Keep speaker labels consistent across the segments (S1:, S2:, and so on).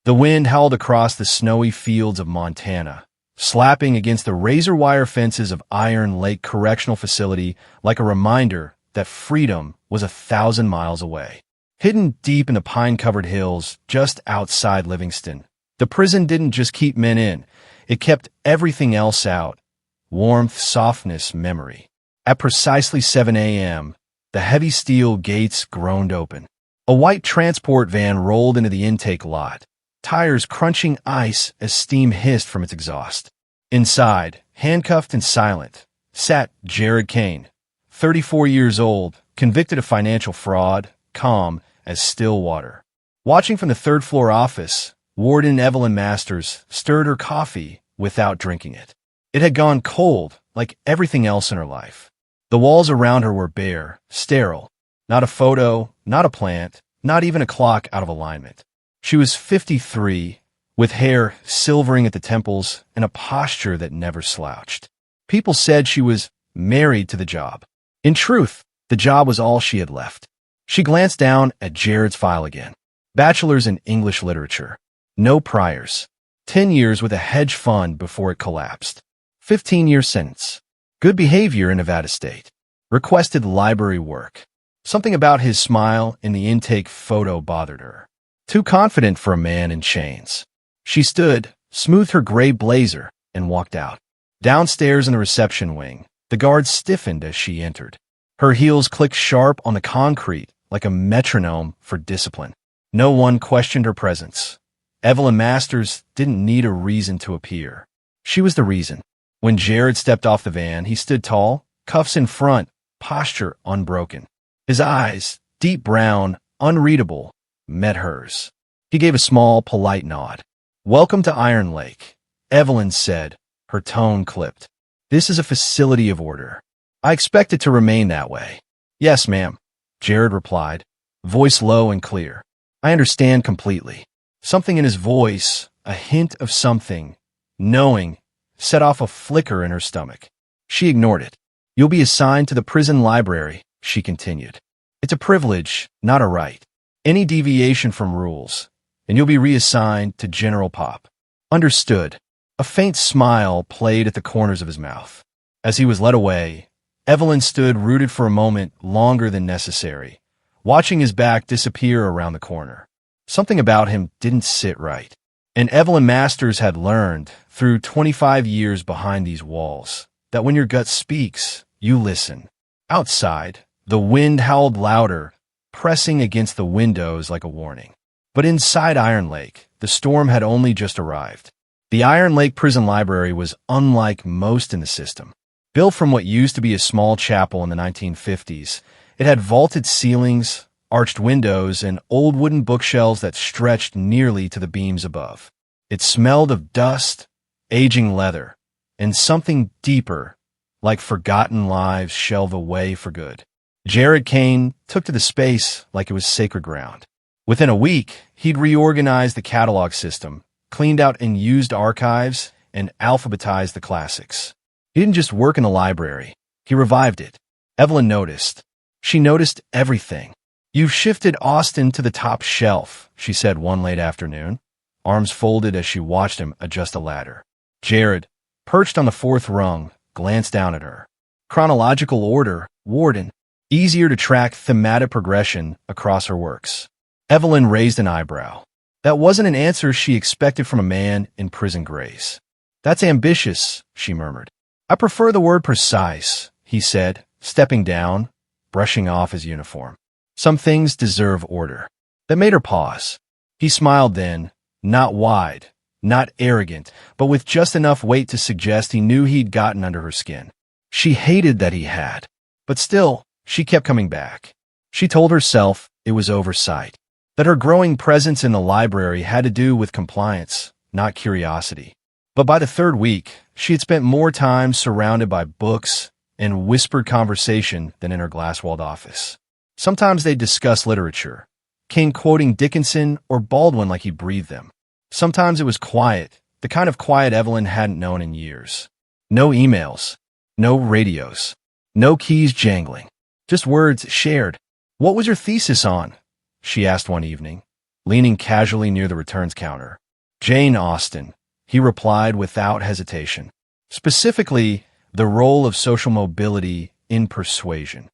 S1: The wind howled across the snowy fields of Montana, slapping against the razor-wire fences of Iron Lake Correctional Facility like a reminder that freedom was 1,000 miles away. Hidden deep in the pine-covered hills just outside Livingston, the prison didn't just keep men in, it kept everything else out: warmth, softness, memory. At precisely 7 a.m., the heavy steel gates groaned open. A white transport van rolled into the intake lot, tires crunching ice as steam hissed from its exhaust. Inside, handcuffed and silent, sat Jared Kane, 34 years old, convicted of financial fraud, calm as still water. Watching from the third-floor office, Warden Evelyn Masters stirred her coffee without drinking it. It had gone cold, like everything else in her life. The walls around her were bare, sterile. Not a photo, not a plant, not even a clock out of alignment. She was 53, with hair silvering at the temples and a posture that never slouched. People said she was married to the job. In truth, the job was all she had left. She glanced down at Jared's file again. Bachelor's in English Literature. No priors. 10 years with a hedge fund before it collapsed. 15-year sentence. Good behavior in Nevada State. Requested library work. Something about his smile in the intake photo bothered her. Too confident for a man in chains. She stood, smoothed her gray blazer, and walked out. Downstairs in the reception wing, the guards stiffened as she entered. Her heels clicked sharp on the concrete like a metronome for discipline. No one questioned her presence. Evelyn Masters didn't need a reason to appear. She was the reason. When Jared stepped off the van, he stood tall, cuffs in front, posture unbroken. His eyes, deep brown, unreadable, met hers. He gave a small, polite nod. "Welcome to Iron Lake," Evelyn said, her tone clipped. "This is a facility of order. I expect it to remain that way." "Yes, ma'am," Jared replied, voice low and clear. "I understand completely." Something in his voice, a hint of something, knowing, set off a flicker in her stomach. She ignored it. "You'll be assigned to the prison library," she continued. "It's a privilege, not a right. Any deviation from rules, and you'll be reassigned to General Pop." "Understood." A faint smile played at the corners of his mouth. As he was led away, Evelyn stood rooted for a moment longer than necessary, watching his back disappear around the corner. Something about him didn't sit right. And Evelyn Masters had learned, through 25 years behind these walls, that when your gut speaks, you listen. Outside, the wind howled louder, pressing against the windows like a warning. But inside Iron Lake, the storm had only just arrived. The Iron Lake Prison Library was unlike most in the system. Built from what used to be a small chapel in the 1950s, it had vaulted ceilings, arched windows, and old wooden bookshelves that stretched nearly to the beams above. It smelled of dust, aging leather, and something deeper, like forgotten lives shelved away for good. Jared Kane took to the space like it was sacred ground. Within a week, he'd reorganized the catalog system, cleaned out unused archives, and alphabetized the classics. He didn't just work in the library. He revived it. Evelyn noticed. She noticed everything. "You've shifted Austin to the top shelf," she said one late afternoon, arms folded as she watched him adjust a ladder. Jared, perched on the fourth rung, glanced down at her. Chronological order, Warden. Easier to track thematic progression across her works. Evelyn raised an eyebrow. That wasn't an answer she expected from a man in prison grace. "That's ambitious," she murmured. "I prefer the word precise," he said, stepping down, brushing off his uniform. "Some things deserve order." That made her pause. He smiled then, not wide, not arrogant, but with just enough weight to suggest he knew he'd gotten under her skin. She hated that he had, but still, she kept coming back. She told herself it was oversight, that her growing presence in the library had to do with compliance, not curiosity. But by the third week, she had spent more time surrounded by books and whispered conversation than in her glass-walled office. Sometimes they'd discuss literature, King quoting Dickinson or Baldwin like he breathed them. Sometimes it was quiet, the kind of quiet Evelyn hadn't known in years. No emails, no radios, no keys jangling, just words shared. "What was your thesis on?" she asked one evening. leaning casually near the returns counter. Jane Austen, he replied without hesitation. Specifically, the role of social mobility in persuasion.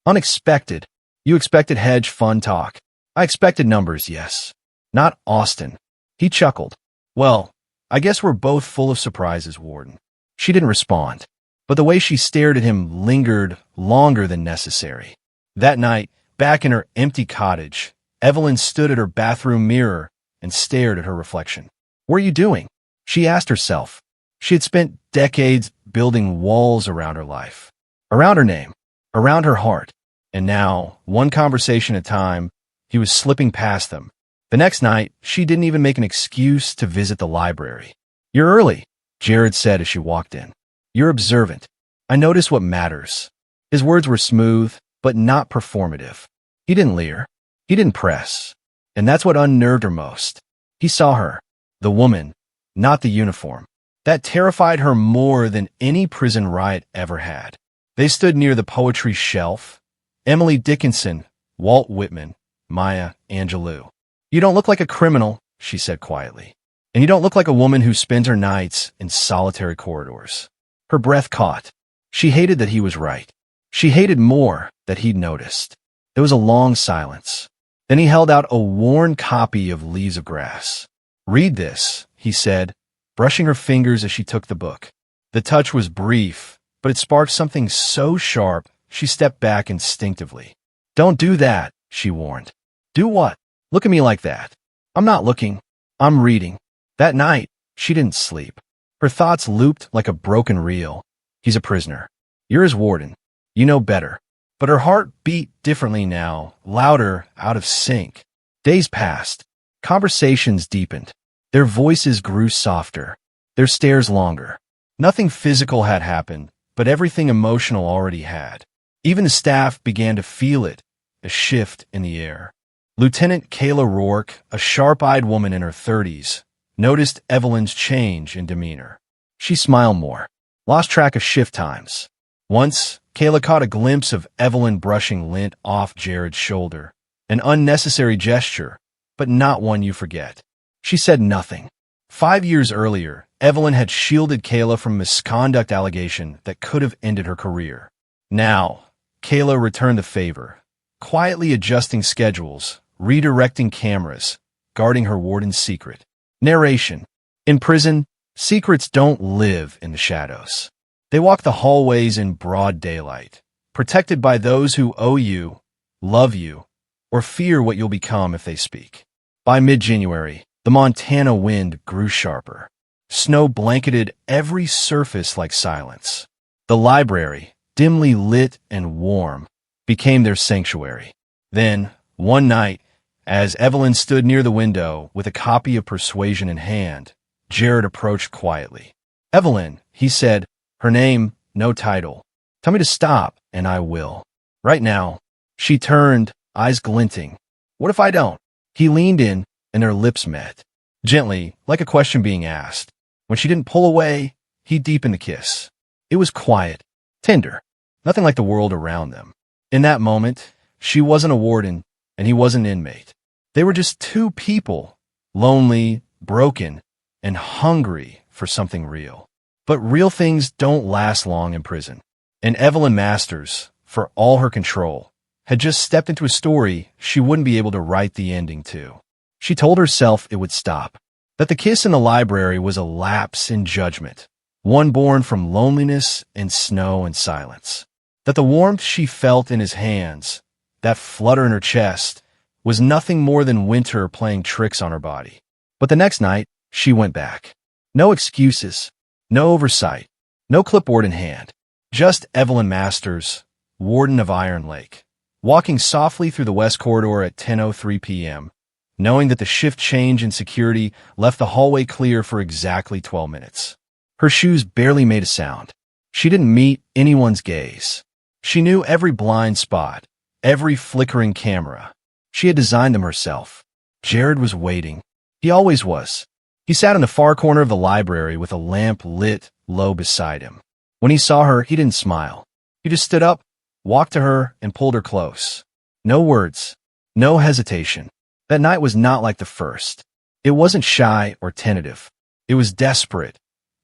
S1: Unexpected. You expected hedge fund talk. I expected numbers, yes. Not Austen. He chuckled. Well, I guess we're both full of surprises, Warden. She didn't respond, but the way she stared at him lingered longer than necessary. That night, back in her empty cottage, Evelyn stood at her bathroom mirror and stared at her reflection. What are you doing? She asked herself. She had spent decades building walls around her life, around her name, around her heart, and now, one conversation at a time, he was slipping past them. The next night, she didn't even make an excuse to visit the library. You're early, Jared said as she walked in. You're observant. I notice what matters. His words were smooth, but not performative. He didn't leer. He didn't press. And that's what unnerved her most. He saw her, the woman, not the uniform. That terrified her more than any prison riot ever had. They stood near the poetry shelf. Emily Dickinson, Walt Whitman, Maya Angelou. You don't look like a criminal, she said quietly. And you don't look like a woman who spends her nights in solitary corridors. Her breath caught. She hated that he was right. She hated more that he'd noticed. There was a long silence. Then he held out a worn copy of Leaves of Grass. Read this, he said, brushing her fingers as she took the book. The touch was brief, but it sparked something so sharp she stepped back instinctively. Don't do that, she warned. Do what? Look at me like that. I'm not looking. I'm reading. That night, she didn't sleep. Her thoughts looped like a broken reel. He's a prisoner. You're his warden. You know better. But her heart beat differently now, louder, out of sync. Days passed. Conversations deepened. Their voices grew softer. Their stares longer. Nothing physical had happened, but everything emotional already had. Even the staff began to feel it, a shift in the air. Lieutenant Kayla Rourke, a sharp-eyed woman in her 30s, noticed Evelyn's change in demeanor. She smiled more, lost track of shift times. Once, Kayla caught a glimpse of Evelyn brushing lint off Jared's shoulder. An unnecessary gesture, but not one you forget. She said nothing. 5 years earlier, Evelyn had shielded Kayla from a misconduct allegation that could have ended her career. Now, Kayla returned the favor, quietly adjusting schedules, redirecting cameras, guarding her warden's secret. Narration. In prison, secrets don't live in the shadows. They walk the hallways in broad daylight, protected by those who owe you, love you, or fear what you'll become if they speak. By mid-January, the Montana wind grew sharper. Snow blanketed every surface like silence. The library, dimly lit and warm, became their sanctuary. Then, one night, as Evelyn stood near the window with a copy of Persuasion in hand, Jared approached quietly. Evelyn, he said, her name, no title. Tell me to stop, and I will. Right now. She turned, eyes glinting. What if I don't? He leaned in, and their lips met. Gently, like a question being asked. When she didn't pull away, he deepened the kiss. It was quiet, tender, nothing like the world around them. In that moment, she wasn't a warden, and he wasn't an inmate. They were just two people, lonely, broken, and hungry for something real. But real things don't last long in prison. And Evelyn Masters, for all her control, had just stepped into a story she wouldn't be able to write the ending to. She told herself it would stop, that the kiss in the library was a lapse in judgment, one born from loneliness and snow and silence, that the warmth she felt in his hands, that flutter in her chest, was nothing more than winter playing tricks on her body. But the next night, she went back. No excuses, no oversight, no clipboard in hand, just Evelyn Masters, warden of Iron Lake, walking softly through the West Corridor at 10:03 p.m., knowing that the shift change in security left the hallway clear for exactly 12 minutes. Her shoes barely made a sound. She didn't meet anyone's gaze. She knew every blind spot, every flickering camera. She had designed them herself. Jared was waiting. He always was. He sat in the far corner of the library with a lamp lit low beside him. When he saw her, he didn't smile. He just stood up, walked to her, and pulled her close. No words, no hesitation, That night was not like the first. It wasn't shy or tentative. It was desperate.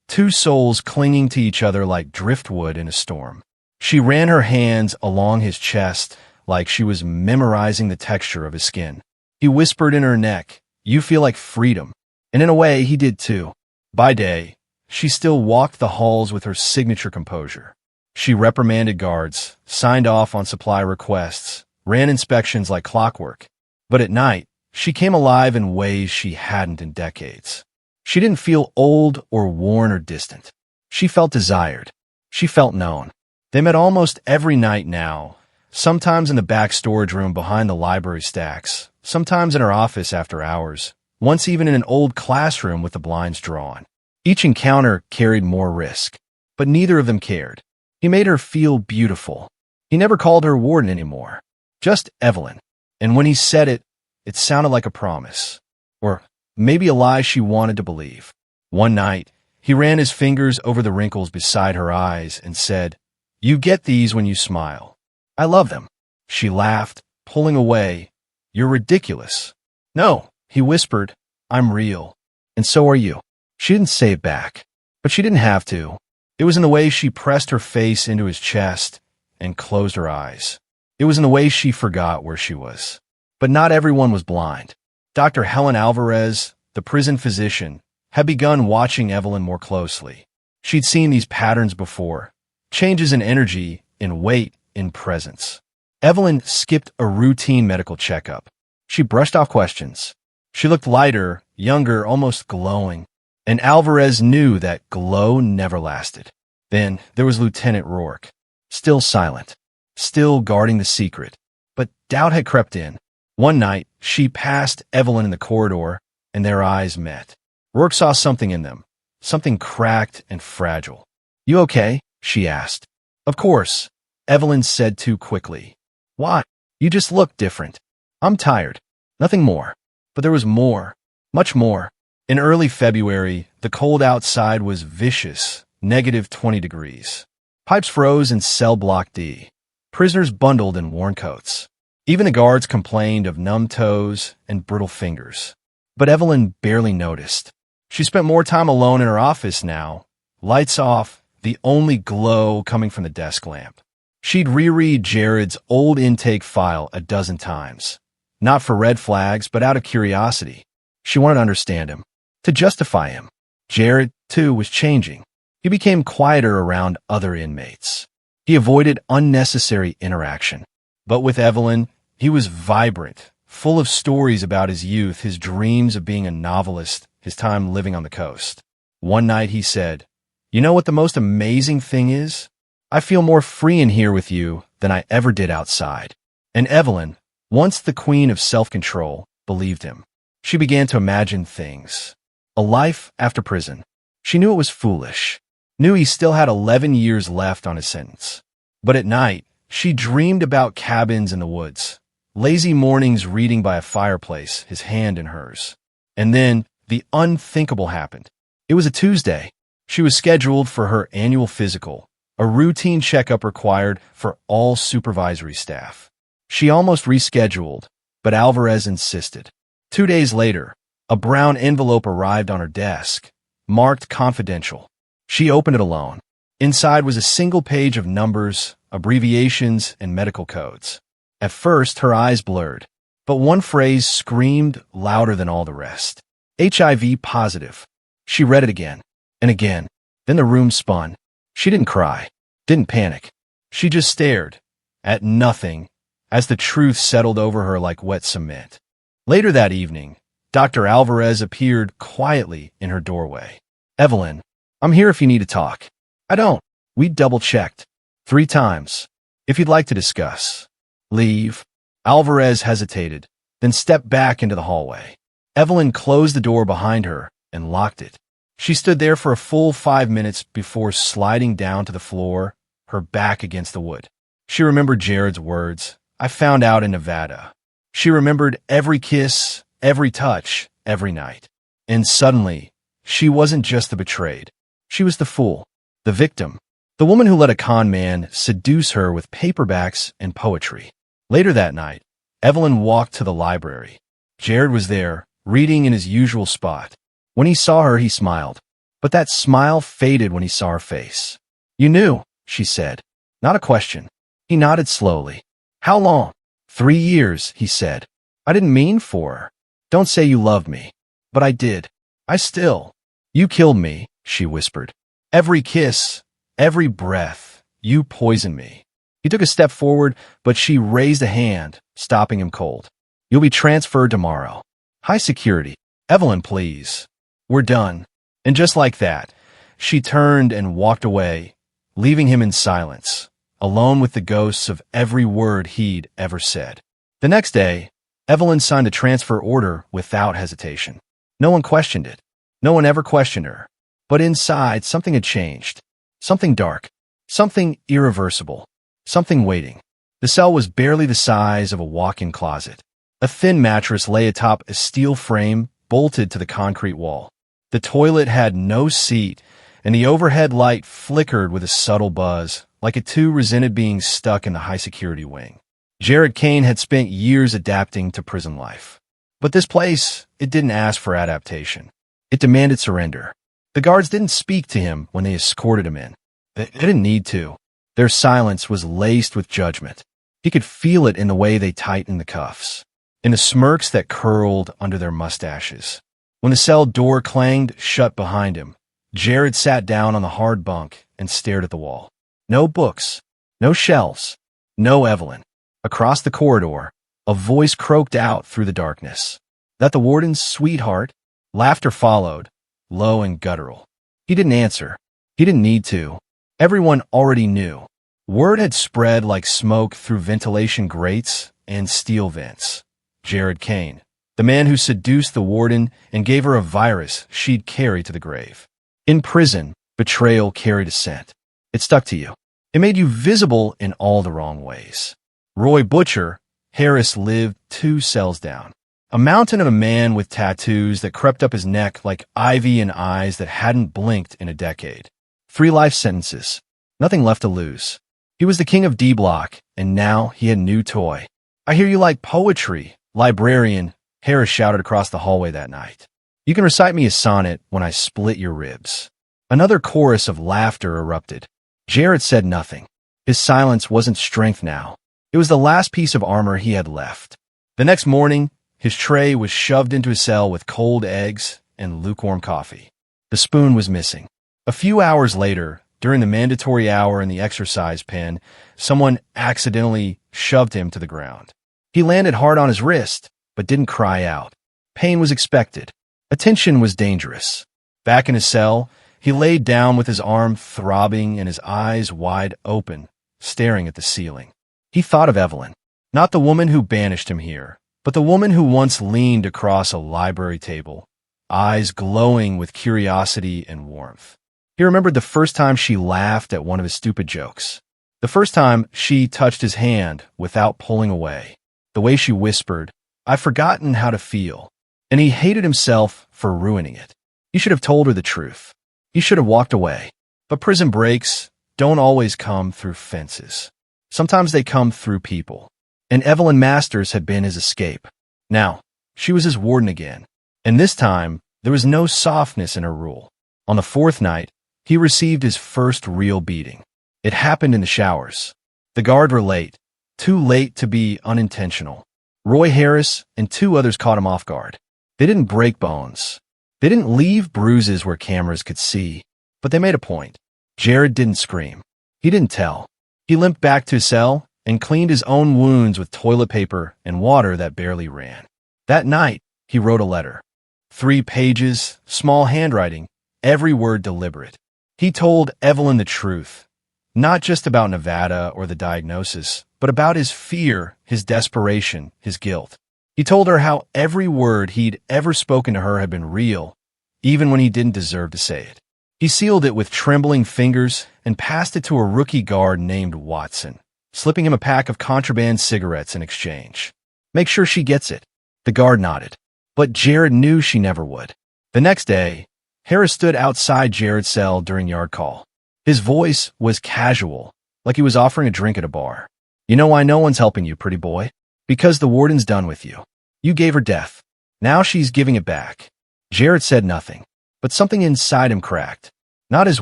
S1: Two souls clinging to each other like driftwood in a storm. She ran her hands along his chest like she was memorizing the texture of his skin. He whispered in her neck, "You feel like freedom." And in a way, he did too. By day, she still walked the halls with her signature composure. She reprimanded guards, signed off on supply requests, ran inspections like clockwork. But at night, she came alive in ways she hadn't in decades. She didn't feel old or worn or distant. She felt desired. She felt known. They met almost every night now, sometimes in the back storage room behind the library stacks, sometimes in her office after hours, once even in an old classroom with the blinds drawn. Each encounter carried more risk, but neither of them cared. He made her feel beautiful. He never called her Warden anymore, just Evelyn. And when he said it, it sounded like a promise, or maybe a lie she wanted to believe. One night, he ran his fingers over the wrinkles beside her eyes and said, "You get these when you smile. I love them." She laughed, pulling away. "You're ridiculous." "No," he whispered, "I'm real. And so are you." She didn't say it back, but she didn't have to. It was in the way she pressed her face into his chest and closed her eyes. It was in the way she forgot where she was. But not everyone was blind. Dr. Helen Alvarez, the prison physician, had begun watching Evelyn more closely. She'd seen these patterns before, changes in energy, in weight, in presence. Evelyn skipped a routine medical checkup. She brushed off questions. She looked lighter, younger, almost glowing. And Alvarez knew that glow never lasted. Then there was Lieutenant Rourke, still silent, still guarding the secret. But doubt had crept in. One night, she passed Evelyn in the corridor, and their eyes met. Rourke saw something in them, something cracked and fragile. "You okay?" she asked. "Of course," Evelyn said too quickly. "Why? You just look different." "I'm tired." Nothing more. But there was more, much more. In early February, the cold outside was vicious, -20 degrees. Pipes froze in cell block D. Prisoners bundled in worn coats. Even the guards complained of numb toes and brittle fingers. But Evelyn barely noticed. She spent more time alone in her office now, lights off, the only glow coming from the desk lamp. She'd reread Jared's old intake file a dozen times, not for red flags, but out of curiosity. She wanted to understand him, to justify him. Jared, too, was changing. He became quieter around other inmates. He avoided unnecessary interaction. But with Evelyn, he was vibrant, full of stories about his youth, his dreams of being a novelist, his time living on the coast. One night he said, "You know what the most amazing thing is? I feel more free in here with you than I ever did outside." And Evelyn, once the queen of self-control, believed him. She began to imagine things. A life after prison. She knew it was foolish. Knew he still had 11 years left on his sentence. But at night, she dreamed about cabins in the woods, lazy mornings reading by a fireplace, his hand in hers. And then the unthinkable happened. It was a Tuesday. She was scheduled for her annual physical, a routine checkup required for all supervisory staff. She almost rescheduled, but Alvarez insisted. 2 days later, a brown envelope arrived on her desk, marked confidential. She opened it alone. Inside was a single page of numbers, abbreviations, and medical codes. At first, her eyes blurred, but one phrase screamed louder than all the rest. HIV positive. She read it again, and again. Then the room spun. She didn't cry, didn't panic. She just stared at nothing as the truth settled over her like wet cement. Later that evening, Dr. Alvarez appeared quietly in her doorway. "Evelyn, I'm here if you need to talk." "I don't." We double-checked 3 times. "If you'd like to discuss." "Leave." Alvarez hesitated, then stepped back into the hallway. Evelyn closed the door behind her and locked it. She stood there for a full 5 minutes before sliding down to the floor, her back against the wood. She remembered Jared's words, "I found out in Nevada." She remembered every kiss, every touch, every night. And suddenly, she wasn't just the betrayed. She was the fool, the victim, the woman who let a con man seduce her with paperbacks and poetry. Later that night, Evelyn walked to the library. Jared was there, reading in his usual spot. When he saw her, he smiled. But that smile faded when he saw her face. "You knew," she said. Not a question. He nodded slowly. "How long?" 3 years, he said. "I didn't mean for her. Don't say you loved me." "But I did. I still." "You killed me," she whispered. "Every kiss, every breath, you poisoned me." He took a step forward, but she raised a hand, stopping him cold. "You'll be transferred tomorrow. High security. Evelyn, please. We're done." And just like that, she turned and walked away, leaving him in silence, alone with the ghosts of every word he'd ever said. The next day, Evelyn signed a transfer order without hesitation. No one questioned it. No one ever questioned her. But inside, something had changed. Something dark. Something irreversible. Something waiting. The cell was barely the size of a walk-in closet. A thin mattress lay atop a steel frame bolted to the concrete wall. The toilet had no seat, and the overhead light flickered with a subtle buzz, like it too resented being stuck in the high-security wing. Jared Kane had spent years adapting to prison life. But this place, it didn't ask for adaptation. It demanded surrender. The guards didn't speak to him when they escorted him in. They didn't need to. Their silence was laced with judgment. He could feel it in the way they tightened the cuffs, in the smirks that curled under their mustaches. When the cell door clanged shut behind him, Jared sat down on the hard bunk and stared at the wall. No books, no shelves, no Evelyn. Across the corridor, a voice croaked out through the darkness. "That the warden's sweetheart?" Laughter followed, low and guttural. He didn't answer. He didn't need to. Everyone already knew. Word had spread like smoke through ventilation grates and steel vents. Jared Kane, the man who seduced the warden and gave her a virus she'd carry to the grave. In prison, betrayal carried a scent. It stuck to you. It made you visible in all the wrong ways. Roy Butcher, Harris lived 2 cells down. A mountain of a man with tattoos that crept up his neck like ivy in eyes that hadn't blinked in a decade. 3 life sentences. Nothing left to lose. He was the king of D-Block, and now he had a new toy. "I hear you like poetry, librarian," Harris shouted across the hallway that night. "You can recite me a sonnet when I split your ribs." Another chorus of laughter erupted. Jared said nothing. His silence wasn't strength now. It was the last piece of armor he had left. The next morning, his tray was shoved into his cell with cold eggs and lukewarm coffee. The spoon was missing. A few hours later, during the mandatory hour in the exercise pen, someone accidentally shoved him to the ground. He landed hard on his wrist, but didn't cry out. Pain was expected. Attention was dangerous. Back in his cell, he laid down with his arm throbbing and his eyes wide open, staring at the ceiling. He thought of Evelyn, not the woman who banished him here, but the woman who once leaned across a library table, eyes glowing with curiosity and warmth. He remembered the first time she laughed at one of his stupid jokes. The first time she touched his hand without pulling away. The way she whispered, "I've forgotten how to feel." And he hated himself for ruining it. He should have told her the truth. He should have walked away. But prison breaks don't always come through fences. Sometimes they come through people. And Evelyn Masters had been his escape. Now, she was his warden again. And this time, there was no softness in her rule. On the 4th night, he received his first real beating. It happened in the showers. The guard were late, too late to be unintentional. Roy Harris and 2 others caught him off guard. They didn't break bones. They didn't leave bruises where cameras could see, but they made a point. Jared didn't scream. He didn't tell. He limped back to his cell and cleaned his own wounds with toilet paper and water that barely ran. That night, he wrote a letter. 3 pages, small handwriting, every word deliberate. He told Evelyn the truth, not just about Nevada or the diagnosis, but about his fear, his desperation, his guilt. He told her how every word he'd ever spoken to her had been real, even when he didn't deserve to say it. He sealed it with trembling fingers and passed it to a rookie guard named Watson, slipping him a pack of contraband cigarettes in exchange. "Make sure she gets it." The guard nodded, but Jared knew she never would. The next day, Harris stood outside Jared's cell during yard call. His voice was casual, like he was offering a drink at a bar. "You know why no one's helping you, pretty boy? Because the warden's done with you. You gave her death. Now she's giving it back. Jared said nothing, but something inside him cracked. Not his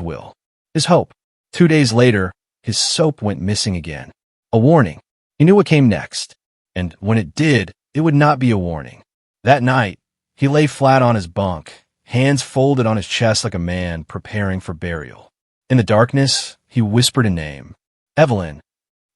S1: will, his hope. 2 days later, his soap went missing again. A warning. He knew what came next. And when it did, it would not be a warning. That night, he lay flat on his bunk, hands folded on his chest like a man preparing for burial. In the darkness, he whispered a name. Evelyn.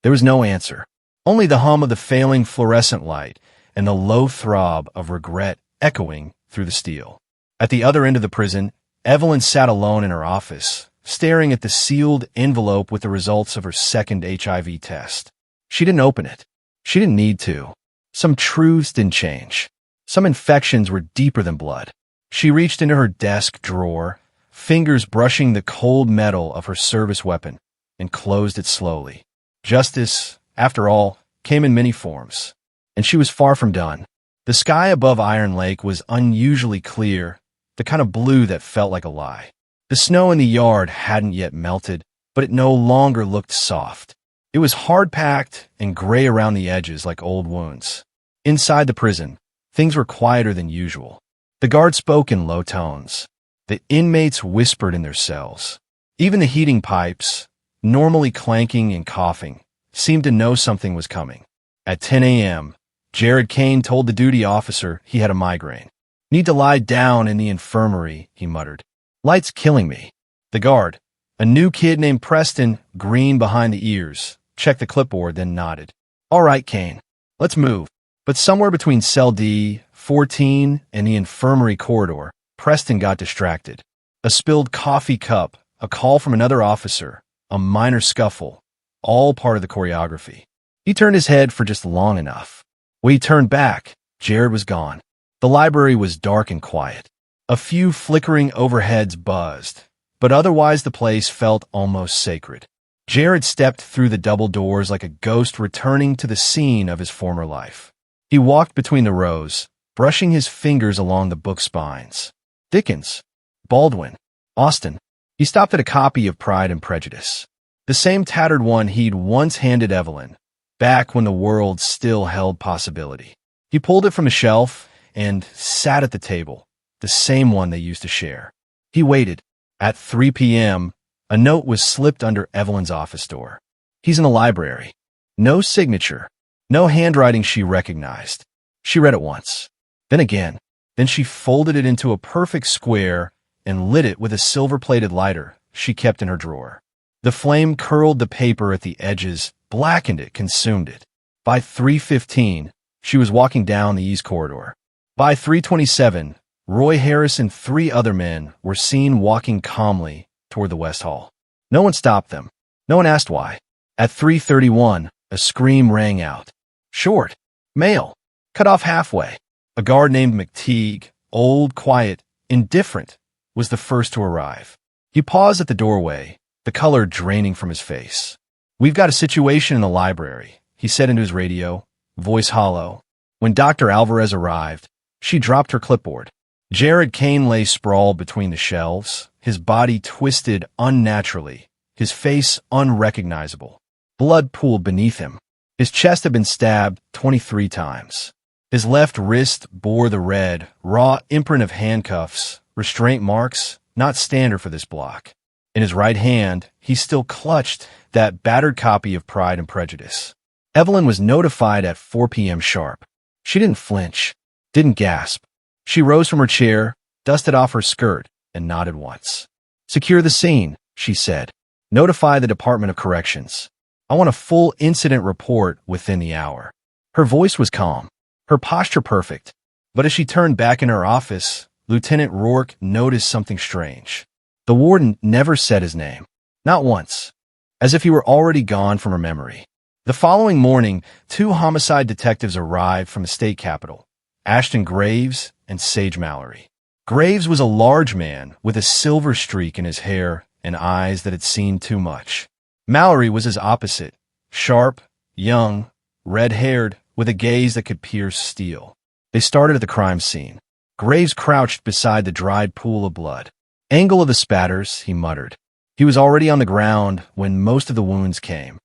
S1: There was no answer. Only the hum of the failing fluorescent light and the low throb of regret echoing through the steel. At the other end of the prison, Evelyn sat alone in her office, staring at the sealed envelope with the results of her second HIV test. She didn't open it. She didn't need to. Some truths didn't change. Some infections were deeper than blood. She reached into her desk drawer, fingers brushing the cold metal of her service weapon, and closed it slowly. Justice, after all, came in many forms, and she was far from done. The sky above Iron Lake was unusually clear, the kind of blue that felt like a lie. The snow in the yard hadn't yet melted, but it no longer looked soft. It was hard-packed and gray around the edges like old wounds. Inside the prison, things were quieter than usual. The guard spoke in low tones. The inmates whispered in their cells. Even the heating pipes, normally clanking and coughing, seemed to know something was coming. At 10 a.m., Jared Kane told the duty officer he had a migraine. Need to lie down in the infirmary, he muttered. Light's killing me. The guard, a new kid named Preston, green behind the ears, checked the clipboard, then nodded. All right, Kane, let's move. But somewhere between cell D, 14, and the infirmary corridor, Preston got distracted. A spilled coffee cup, a call from another officer, a minor scuffle, all part of the choreography. He turned his head for just long enough. When he turned back, Jared was gone. The library was dark and quiet. A few flickering overheads buzzed, but otherwise the place felt almost sacred. Jared stepped through the double doors like a ghost returning to the scene of his former life. He walked between the rows, brushing his fingers along the book spines. Dickens, Baldwin, Austen. He stopped at a copy of Pride and Prejudice. The same tattered one he'd once handed Evelyn, back when the world still held possibility. He pulled it from the shelf and sat at the table, the same one they used to share. He waited. At 3 p.m., a note was slipped under Evelyn's office door. He's in the library. No signature. No handwriting she recognized. She read it once. Then again. Then she folded it into a perfect square and lit it with a silver-plated lighter she kept in her drawer. The flame curled the paper at the edges, blackened it, consumed it. By 3:15, she was walking down the east corridor. By 3:27, Roy Harris and 3 other men were seen walking calmly toward the West Hall. No one stopped them. No one asked why. At 3:31, a scream rang out. Short. Male. Cut off halfway. A guard named McTeague, old, quiet, indifferent, was the first to arrive. He paused at the doorway, the color draining from his face. We've got a situation in the library, he said into his radio, voice hollow. When Dr. Alvarez arrived, she dropped her clipboard. Jared Kane lay sprawled between the shelves, his body twisted unnaturally, his face unrecognizable. Blood pooled beneath him. His chest had been stabbed 23 times. His left wrist bore the red, raw imprint of handcuffs, restraint marks, not standard for this block. In his right hand, he still clutched that battered copy of Pride and Prejudice. Evelyn was notified at 4 p.m. sharp. She didn't flinch, didn't gasp. She rose from her chair, dusted off her skirt, and nodded once. Secure the scene, she said. Notify the Department of Corrections. I want a full incident report within the hour. Her voice was calm, her posture perfect. But as she turned back in her office, Lieutenant Rourke noticed something strange. The warden never said his name. Not once. As if he were already gone from her memory. The following morning, 2 homicide detectives arrived from the state capitol, Ashton Graves and Sage Mallory. Graves was a large man with a silver streak in his hair and eyes that had seen too much. Mallory was his opposite, sharp, young, red-haired, with a gaze that could pierce steel. They started at the crime scene. Graves crouched beside the dried pool of blood. Angle of the spatters, he muttered. He was already on the ground when most of the wounds came.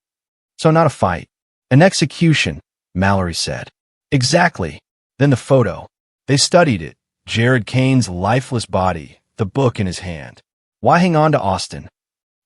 S1: So not a fight. An execution, Mallory said. Exactly. Then the photo. They studied it, Jared Kane's lifeless body, the book in his hand. Why hang on to Austin?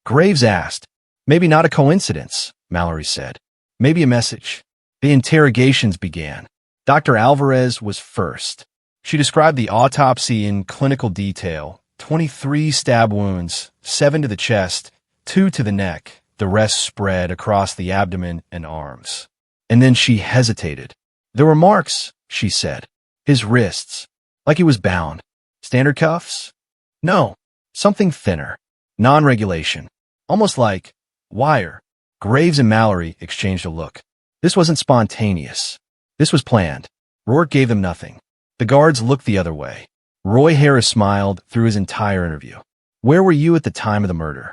S1: Graves asked. Maybe not a coincidence, Mallory said. Maybe a message. The interrogations began. Dr. Alvarez was first. She described the autopsy in clinical detail. 23 stab wounds, 7 to the chest, 2 to the neck, the rest spread across the abdomen and arms. And then she hesitated. There were marks, she said. His wrists, like he was bound. Standard cuffs? No, something thinner. Non-regulation. Almost like wire. Graves and Mallory exchanged a look. This wasn't spontaneous. This was planned. Rourke gave them nothing. The guards looked the other way. Roy Harris smiled through his entire interview. Where were you at the time of the murder?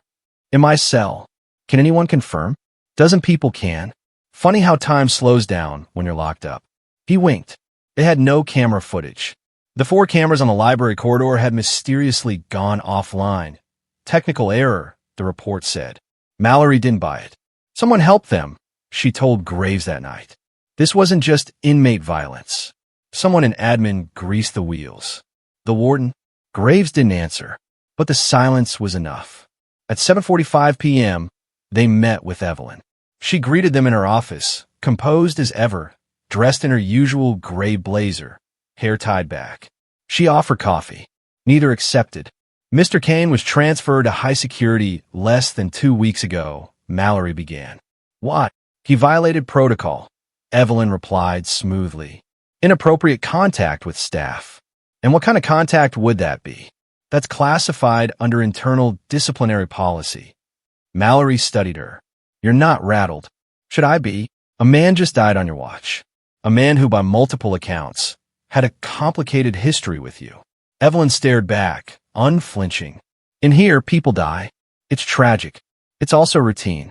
S1: In my cell. Can anyone confirm? Dozen people can. Funny how time slows down when you're locked up. He winked. They had no camera footage. The 4 cameras on the library corridor had mysteriously gone offline. Technical error, the report said. Mallory didn't buy it. Someone helped them, she told Graves that night. This wasn't just inmate violence. Someone in admin greased the wheels. The warden? Graves didn't answer, but the silence was enough. At 7:45 p.m., they met with Evelyn. She greeted them in her office, composed as ever, dressed in her usual gray blazer, hair tied back. She offered coffee. Neither accepted. Mr. Kane was transferred to high security less than 2 weeks ago, Mallory began. What? He violated protocol. Evelyn replied smoothly. Inappropriate contact with staff. And what kind of contact would that be? That's classified under internal disciplinary policy. Mallory studied her. You're not rattled. Should I be? A man just died on your watch. A man who, by multiple accounts, had a complicated history with you. Evelyn stared back, unflinching. In here, people die. It's tragic. It's also routine.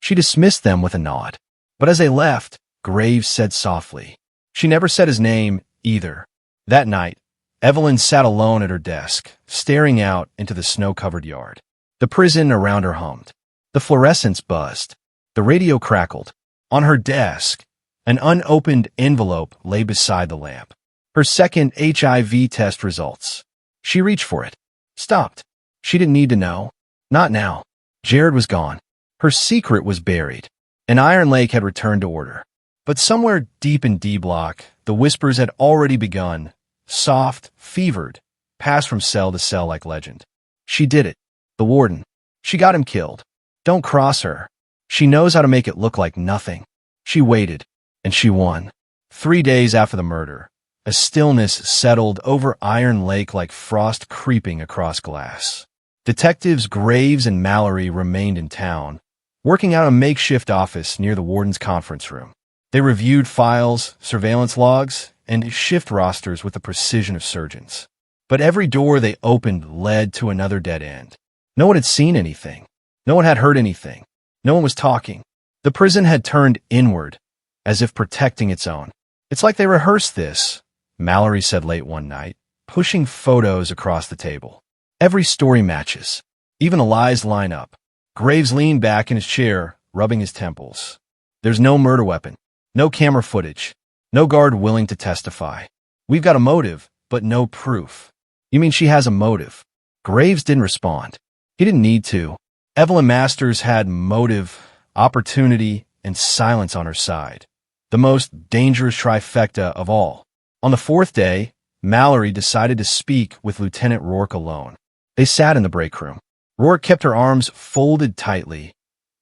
S1: She dismissed them with a nod. But as they left, Graves said softly. She never said his name, either. That night, Evelyn sat alone at her desk, staring out into the snow-covered yard. The prison around her hummed. The fluorescents buzzed. The radio crackled. On her desk, an unopened envelope lay beside the lamp. Her second HIV test results. She reached for it. Stopped. She didn't need to know. Not now. Jared was gone. Her secret was buried. And Iron Lake had returned to order. But somewhere deep in D Block, the whispers had already begun. Soft, fevered, passed from cell to cell like legend. She did it. The warden. She got him killed. Don't cross her. She knows how to make it look like nothing. She waited, and she won. 3 days after the murder, a stillness settled over Iron Lake like frost creeping across glass. Detectives Graves and Mallory remained in town, working out a makeshift office near the warden's conference room. They reviewed files, surveillance logs, and shift rosters with the precision of surgeons. But every door they opened led to another dead end. No one had seen anything. No one had heard anything. No one was talking. The prison had turned inward, as if protecting its own. It's like they rehearsed this, Mallory said late one night, pushing photos across the table. Every story matches. Even the lies line up. Graves leaned back in his chair, rubbing his temples. There's no murder weapon. No camera footage. No guard willing to testify. We've got a motive, but no proof. You mean she has a motive? Graves didn't respond. He didn't need to. Evelyn Masters had motive, opportunity, and silence on her side. The most dangerous trifecta of all. On the 4th day, Mallory decided to speak with Lieutenant Rourke alone. They sat in the break room. Rourke kept her arms folded tightly,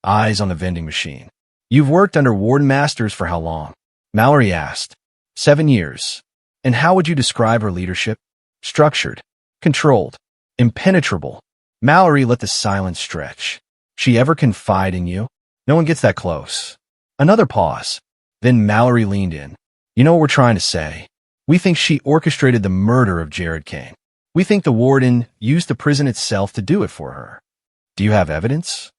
S1: eyes on the vending machine. You've worked under Warden Masters for how long? Mallory asked. 7 years. And how would you describe her leadership? Structured, controlled, impenetrable. Mallory let the silence stretch. She ever confide in you? No one gets that close. Another pause. Then Mallory leaned in. You know what we're trying to say? We think she orchestrated the murder of Jared Kane. We think the warden used the prison itself to do it for her. Do you have evidence?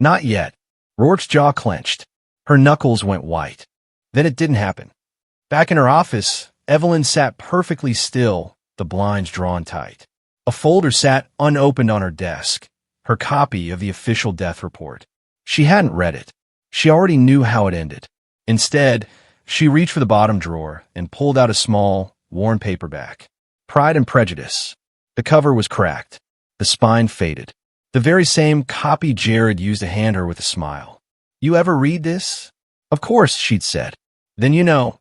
S1: Not yet. Rourke's jaw clenched. Her knuckles went white. Then it didn't happen. Back in her office, Evelyn sat perfectly still, the blinds drawn tight. A folder sat unopened on her desk, her copy of the official death report. She hadn't read it. She already knew how it ended. Instead, she reached for the bottom drawer and pulled out a small, worn paperback. Pride and Prejudice. The cover was cracked. The spine faded. The very same copy Jared used to hand her with a smile. "You ever read this?" "Of course," she'd said. "Then you know,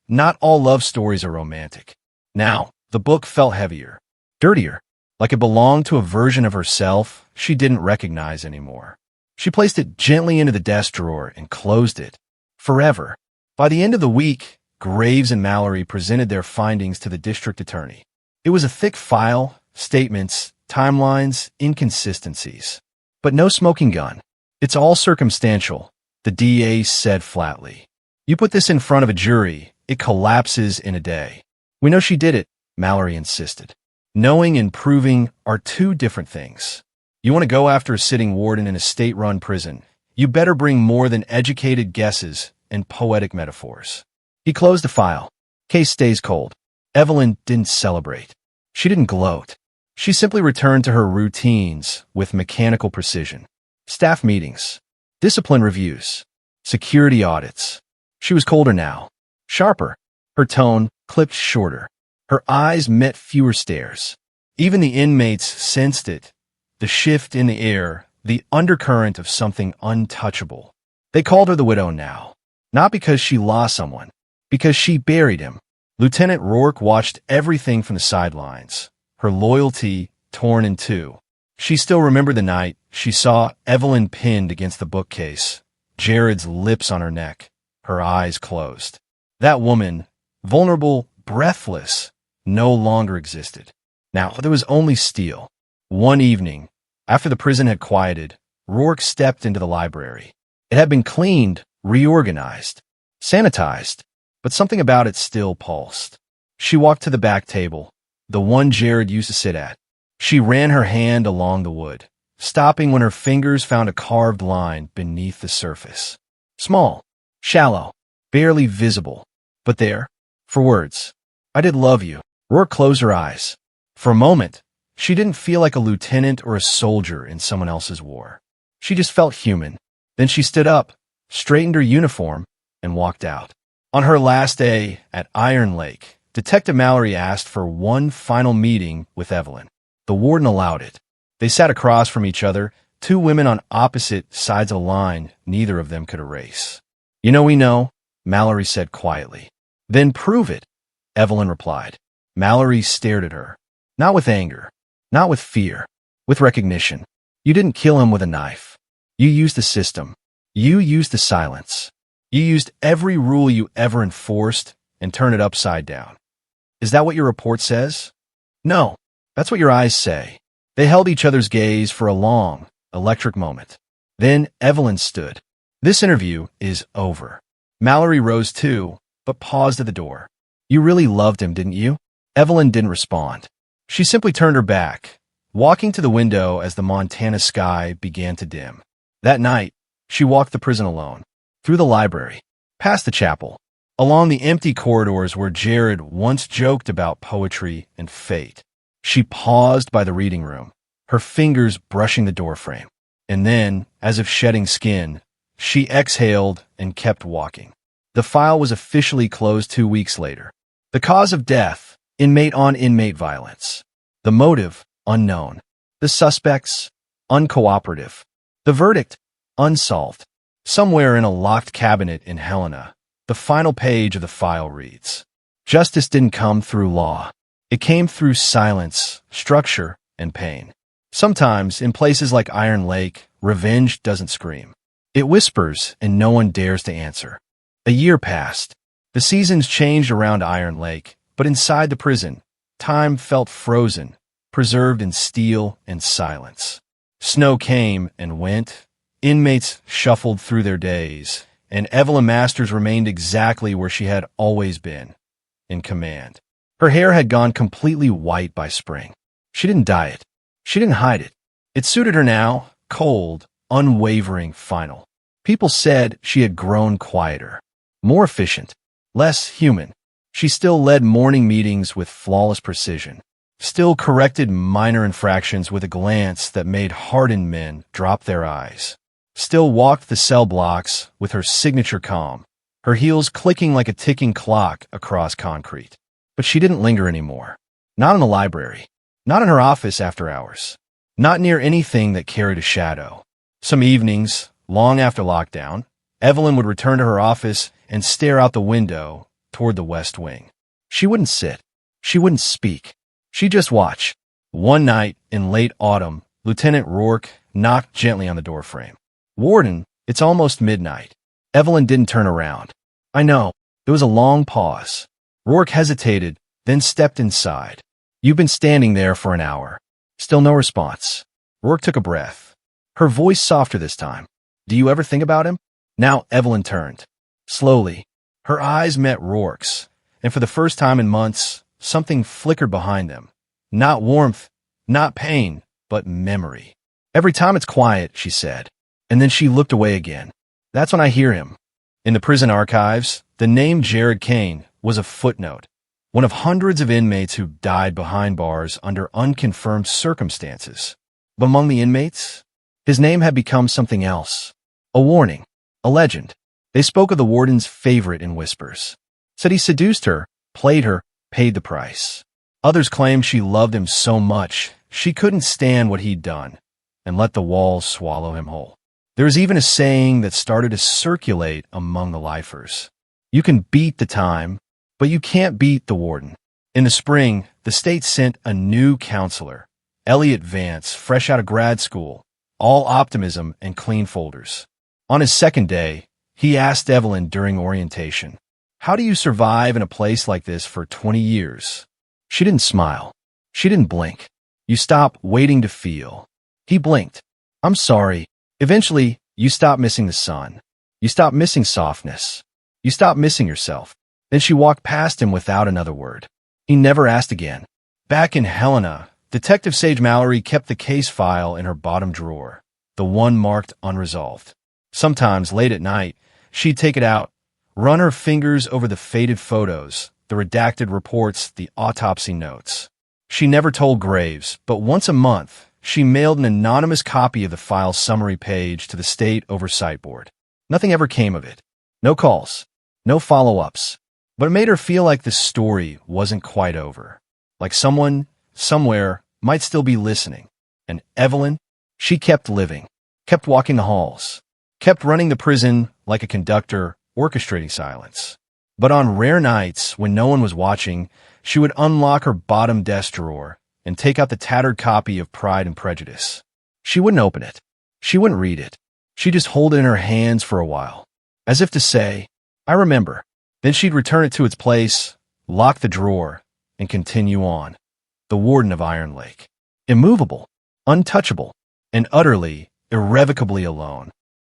S1: not all love stories are romantic." Now, the book felt heavier, dirtier, like it belonged to a version of herself she didn't recognize anymore. She placed it gently into the desk drawer and closed it. Forever. By the end of the week, Graves and Mallory presented their findings to the district attorney. It was a thick file, statements, timelines, inconsistencies. But no smoking gun. "It's all circumstantial," the DA said flatly. "You put this in front of a jury, it collapses in a day." "We know she did it," Mallory insisted. "Knowing and proving are two different things. You want to go after a sitting warden in a state-run prison, you better bring more than educated guesses and poetic metaphors." He closed the file. Case stays cold. Evelyn didn't celebrate. She didn't gloat. She simply returned to her routines with mechanical precision. Staff meetings, discipline reviews, security audits. She was colder now, sharper. Her tone clipped shorter. Her eyes met fewer stares. Even the inmates sensed it, the shift in the air, the undercurrent of something untouchable. They called her the widow now, not because she lost someone, because she buried him. Lieutenant Rourke watched everything from the sidelines, her loyalty torn in two. She still remembered the night she saw Evelyn pinned against the bookcase, Jared's lips on her neck, her eyes closed. That woman, vulnerable, breathless, no longer existed. Now there was only steel. One evening, after the prison had quieted, Rourke stepped into the library. It had been cleaned, reorganized, sanitized, but something about it still pulsed. She walked to the back table, the one Jared used to sit at. She ran her hand along the wood, stopping when her fingers found a carved line beneath the surface. Small, shallow, barely visible, but there, for words. "I did love you." Rourke closed her eyes. For a moment, she didn't feel like a lieutenant or a soldier in someone else's war. She just felt human. Then she stood up, straightened her uniform, and walked out. On her last day at Iron Lake, Detective Mallory asked for one final meeting with Evelyn. The warden allowed it. They sat across from each other, two women on opposite sides of a line neither of them could erase. "You know we know," Mallory said quietly. "Then prove it," Evelyn replied. Mallory stared at her, not with anger, not with fear, with recognition. "You didn't kill him with a knife. You used the system. You used the silence. You used every rule you ever enforced and turned it upside down. Is that what your report says?" "No, that's what your eyes say." They held each other's gaze for a long, electric moment. Then Evelyn stood. "This interview is over." Mallory rose too, but paused at the door. "You really loved him, didn't you?" Evelyn didn't respond. She simply turned her back, walking to the window as the Montana sky began to dim. That night, she walked the prison alone, through the library, past the chapel, along the empty corridors where Jared once joked about poetry and fate. She paused by the reading room, her fingers brushing the doorframe. And then, as if shedding skin, she exhaled and kept walking. The file was officially closed 2 weeks later. The cause of death, inmate-on-inmate violence. The motive, unknown. The suspects, uncooperative. The verdict, unsolved. Somewhere in a locked cabinet in Helena, the final page of the file reads, "Justice didn't come through law. It came through silence, structure, and pain." Sometimes, in places like Iron Lake, revenge doesn't scream. It whispers, and no one dares to answer. A year passed. The seasons changed around Iron Lake, but inside the prison, time felt frozen, preserved in steel and silence. Snow came and went. Inmates shuffled through their days, and Evelyn Masters remained exactly where she had always been, in command. Her hair had gone completely white by spring. She didn't dye it. She didn't hide it. It suited her now, cold, unwavering, final. People said she had grown quieter, more efficient, less human. She still led morning meetings with flawless precision, still corrected minor infractions with a glance that made hardened men drop their eyes, still walked the cell blocks with her signature calm, her heels clicking like a ticking clock across concrete. But she didn't linger anymore. Not in the library. Not in her office after hours. Not near anything that carried a shadow. Some evenings, long after lockdown, Evelyn would return to her office and stare out the window toward the West Wing. She wouldn't sit. She wouldn't speak. She'd just watch. One night, in late autumn, Lieutenant Rourke knocked gently on the doorframe. "Warden, it's almost midnight." Evelyn didn't turn around. "I know." There was a long pause. Rourke hesitated, then stepped inside. "You've been standing there for an hour." Still no response. Rourke took a breath. Her voice softer this time. "Do you ever think about him?" Now Evelyn turned. Slowly, her eyes met Rourke's, and for the first time in months, something flickered behind them. Not warmth, not pain, but memory. "Every time it's quiet," she said, and then she looked away again. "That's when I hear him." In the prison archives, the name Jared Kane was a footnote, one of hundreds of inmates who died behind bars under unconfirmed circumstances. But among the inmates, his name had become something else. A warning, a legend. They spoke of the warden's favorite in whispers. Said he seduced her, played her, paid the price. Others claimed she loved him so much she couldn't stand what he'd done and let the walls swallow him whole. There was even a saying that started to circulate among the lifers. You can beat the time, but you can't beat the warden. In the spring, the state sent a new counselor, Elliot Vance, fresh out of grad school, all optimism and clean folders. On his second day, he asked Evelyn during orientation, "How do you survive in a place like this for 20 years? She didn't smile. She didn't blink. "You stop waiting to feel." He blinked. "I'm sorry." Eventually, you stop missing the sun. You stop missing softness. You stop missing yourself. Then she walked past him without another word. He never asked again. Back in Helena, Detective Sage Mallory kept the case file in her bottom drawer, the one marked unresolved. Sometimes, late at night, she'd take it out, run her fingers over the faded photos, the redacted reports, the autopsy notes. She never told Graves, but once a month, she mailed an anonymous copy of the file's summary page to the State Oversight Board. Nothing ever came of it. No calls. No follow-ups. But it made her feel like the story wasn't quite over. Like someone, somewhere, might still be listening. And Evelyn, she kept living, kept walking the halls, kept running the prison like a conductor, orchestrating silence. But on rare nights, when no one was watching, she would unlock her bottom desk drawer and take out the tattered copy of Pride and Prejudice. She wouldn't open it. She wouldn't read it. She'd just hold it in her hands for a while, as if to say, "I remember." Then she'd return it to its place, lock the drawer, and continue on. The warden of Iron Lake. Immovable, untouchable, and utterly, irrevocably alone.